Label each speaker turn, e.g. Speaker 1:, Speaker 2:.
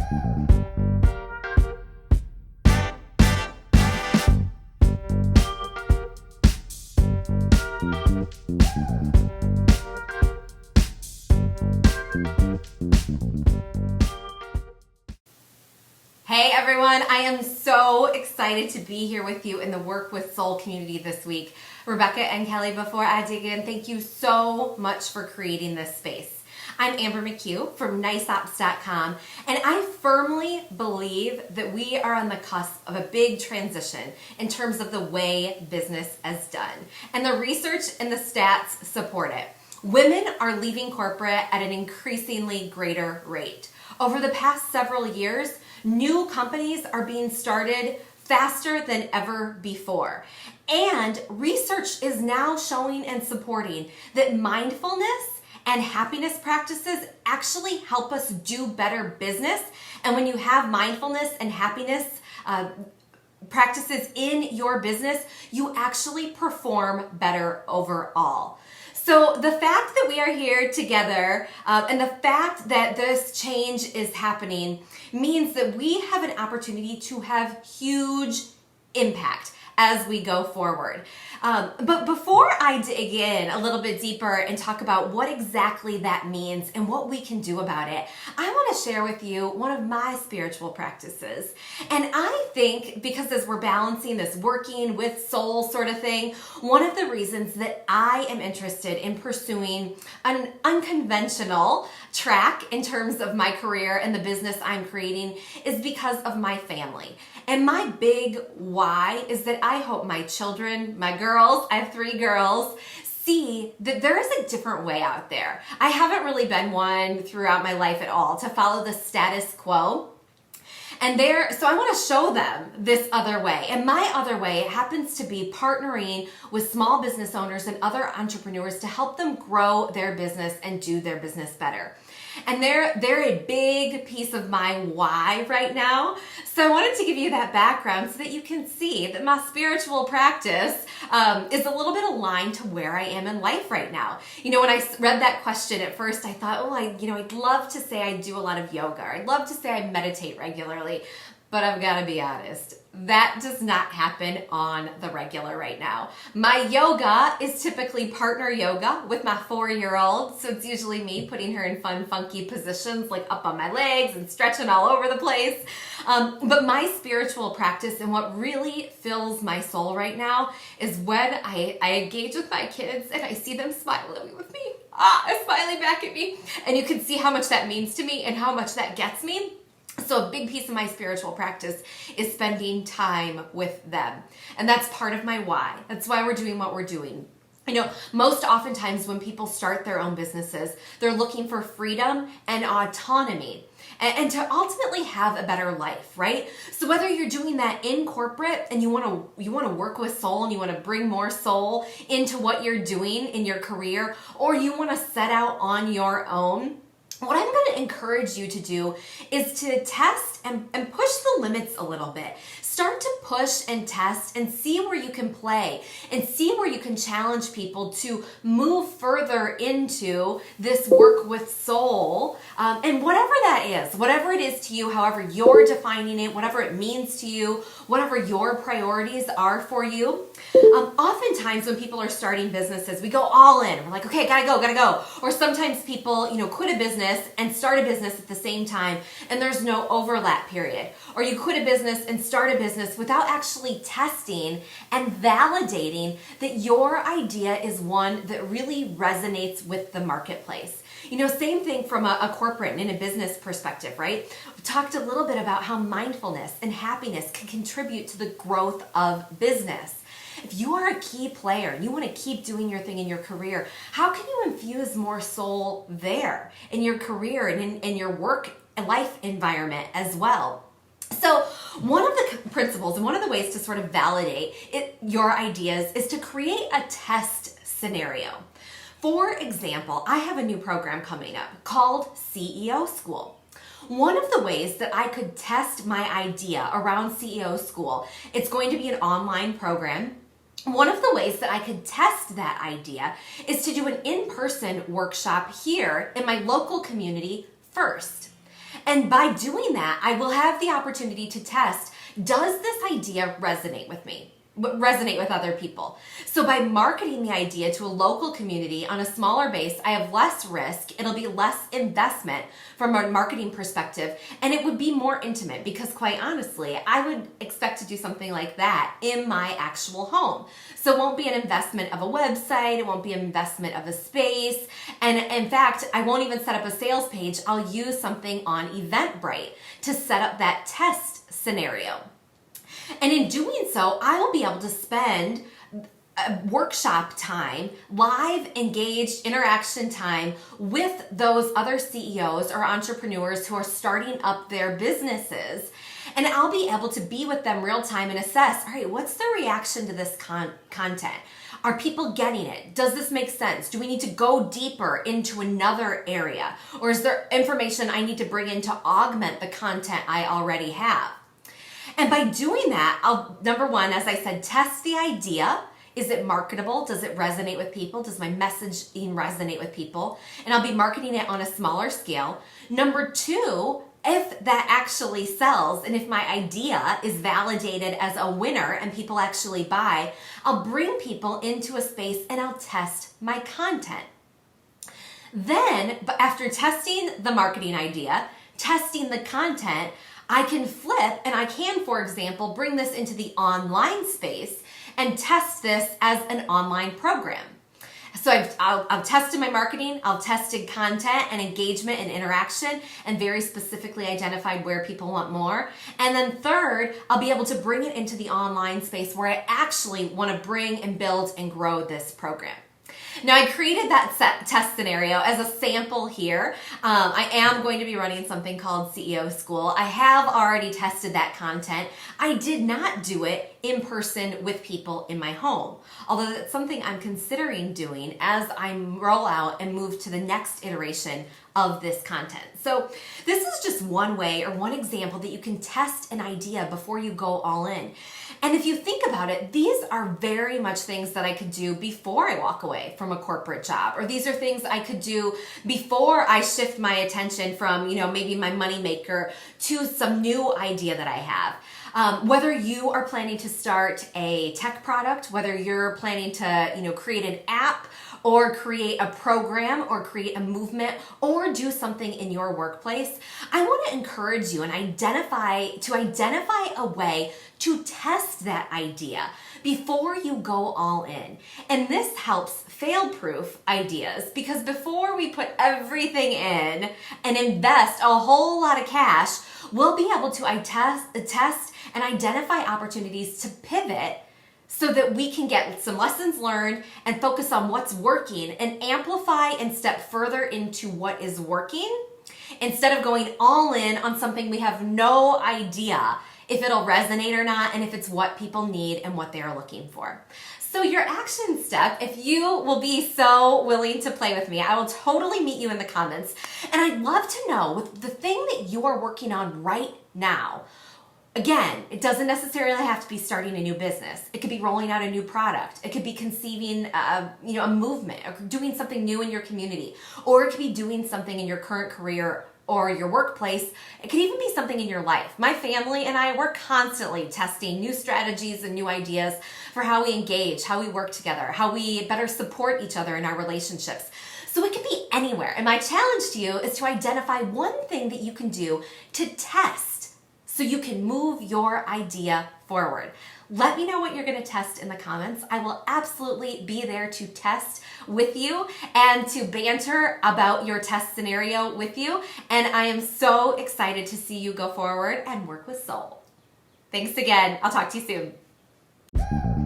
Speaker 1: Hey everyone, I am so excited to be here with you in the Work with Soul community this week. Rebecca and Kelly, before I dig in, thank you so much for creating this space. I'm Amber McCue from niceops.com, and I firmly believe that we are on the cusp of a big transition in terms of the way business is done. And the research and the stats support it. Women are leaving corporate at an increasingly greater rate. Over the past several years, new companies are being started faster than ever before. And research is now showing and supporting that mindfulness and happiness practices actually help us do better business. And when you have mindfulness and happiness practices in your business, you actually perform better overall. So the fact that we are here together and the fact that this change is happening means that we have an opportunity to have huge impact as we go forward. But before I dig in a little bit deeper and talk about what exactly that means and what we can do about it, I want to share with you one of my spiritual practices. And I think because as we're balancing this working with soul sort of thing, one of the reasons that I am interested in pursuing an unconventional track in terms of my career and the business I'm creating is because of my family. And my big why is that I hope my children, my girls, I have 3 girls, see that there is a different way out there. I haven't really been one throughout my life at all to follow the status quo. So I want to show them this other way. And my other way happens to be partnering with small business owners and other entrepreneurs to help them grow their business and do their business better. And they're a big piece of my why right now. So I wanted to give you that background so that you can see that my spiritual practice is a little bit aligned to where I am in life right now. You know, when I read that question at first, I thought, I'd love to say I do a lot of yoga. I'd love to say I meditate regularly, but I've got to be honest. That does not happen on the regular right now. My yoga is typically partner yoga with my 4-year-old. So it's usually me putting her in fun, funky positions like up on my legs and stretching all over the place. But my spiritual practice and what really fills my soul right now is when I engage with my kids and I see them smiling with me, smiling back at me. And you can see how much that means to me and how much that gets me. So a big piece of my spiritual practice is spending time with them. And that's part of my why. That's why we're doing what we're doing. You know, most oftentimes when people start their own businesses, they're looking for freedom and autonomy and to ultimately have a better life, right? So whether you're doing that in corporate and you want to work with soul and you want to bring more soul into what you're doing in your career, or you want to set out on your own, what I'm going to encourage you to do is to test and push the limits a little bit. Start to push and test and see where you can play and see where you can challenge people to move further into this work with soul. And whatever that is, whatever it is to you, however you're defining it, whatever it means to you, whatever your priorities are for you. Oftentimes when people are starting businesses, we go all in. We're like, okay, gotta go. Or sometimes people, quit a business and start a business at the same time and there's no overlap period. Or you quit a business and start a business without actually testing and validating that your idea is one that really resonates with the marketplace. Same thing from a corporate and in a business perspective, right? We talked a little bit about how mindfulness and happiness can contribute to the growth of business. If you are a key player and you want to keep doing your thing in your career, how can you infuse more soul there in your career and in your work and life environment as well? So one of the principles and one of the ways to sort of validate your ideas is to create a test scenario. For example, I have a new program coming up called CEO School. One of the ways that I could test my idea around CEO School, it's going to be an online program. One of the ways that I could test that idea is to do an in-person workshop here in my local community first. And by doing that, I will have the opportunity to test, does this idea resonate with me? Resonate with other people. So by marketing the idea to a local community on a smaller base, I have less risk. It'll be less investment from a marketing perspective, and it would be more intimate because quite honestly, I would expect to do something like that in my actual home. So it won't be an investment of a website. It won't be an investment of a space. And in fact, I won't even set up a sales page. I'll use something on Eventbrite to set up that test scenario. And in doing so, I will be able to spend workshop time, live engaged interaction time with those other CEOs or entrepreneurs who are starting up their businesses. And I'll be able to be with them real time and assess, all right, what's the reaction to this content? Are people getting it? Does this make sense? Do we need to go deeper into another area? Or is there information I need to bring in to augment the content I already have? And by doing that, I'll, number one, as I said, test the idea. Is it marketable? Does it resonate with people? Does my messaging resonate with people? And I'll be marketing it on a smaller scale. Number two, if that actually sells and if my idea is validated as a winner and people actually buy, I'll bring people into a space and I'll test my content. Then, after testing the marketing idea, testing the content, I can flip and I can, for example, bring this into the online space and test this as an online program. So I've tested my marketing, I've tested content and engagement and interaction and very specifically identified where people want more. And then third, I'll be able to bring it into the online space where I actually want to bring and build and grow this program. Now, I created that test scenario as a sample here. I am going to be running something called CEO School. I have already tested that content. I did not do it in person with people in my home, although that's something I'm considering doing as I roll out and move to the next iteration of this content. So this is just one way or one example that you can test an idea before you go all in. And if you think about it, these are very much things that I could do before I walk away from a corporate job, or these are things I could do before I shift my attention from, maybe my moneymaker to some new idea that I have. Whether you are planning to start a tech product, whether you're planning to, create an app or create a program or create a movement or do something in your workplace, I want to encourage you and identify a way to test that idea before you go all in. And this helps fail-proof ideas because before we put everything in and invest a whole lot of cash, we'll be able to test and identify opportunities to pivot so that we can get some lessons learned and focus on what's working and amplify and step further into what is working instead of going all in on something we have no idea if it'll resonate or not and if it's what people need and what they are looking for. So your action step, if you will be so willing to play with me, I will totally meet you in the comments. And I'd love to know with the thing that you are working on right now. Again, it doesn't necessarily have to be starting a new business. It could be rolling out a new product. It could be conceiving a movement or doing something new in your community. Or it could be doing something in your current career or your workplace. It could even be something in your life. My family and I, we're constantly testing new strategies and new ideas for how we engage, how we work together, how we better support each other in our relationships. So it could be anywhere. And my challenge to you is to identify one thing that you can do to test so you can move your idea forward. Let me know what you're going to test in the comments. I will absolutely be there to test with you and to banter about your test scenario with you. And I am so excited to see you go forward and work with soul. Thanks again. I'll talk to you soon.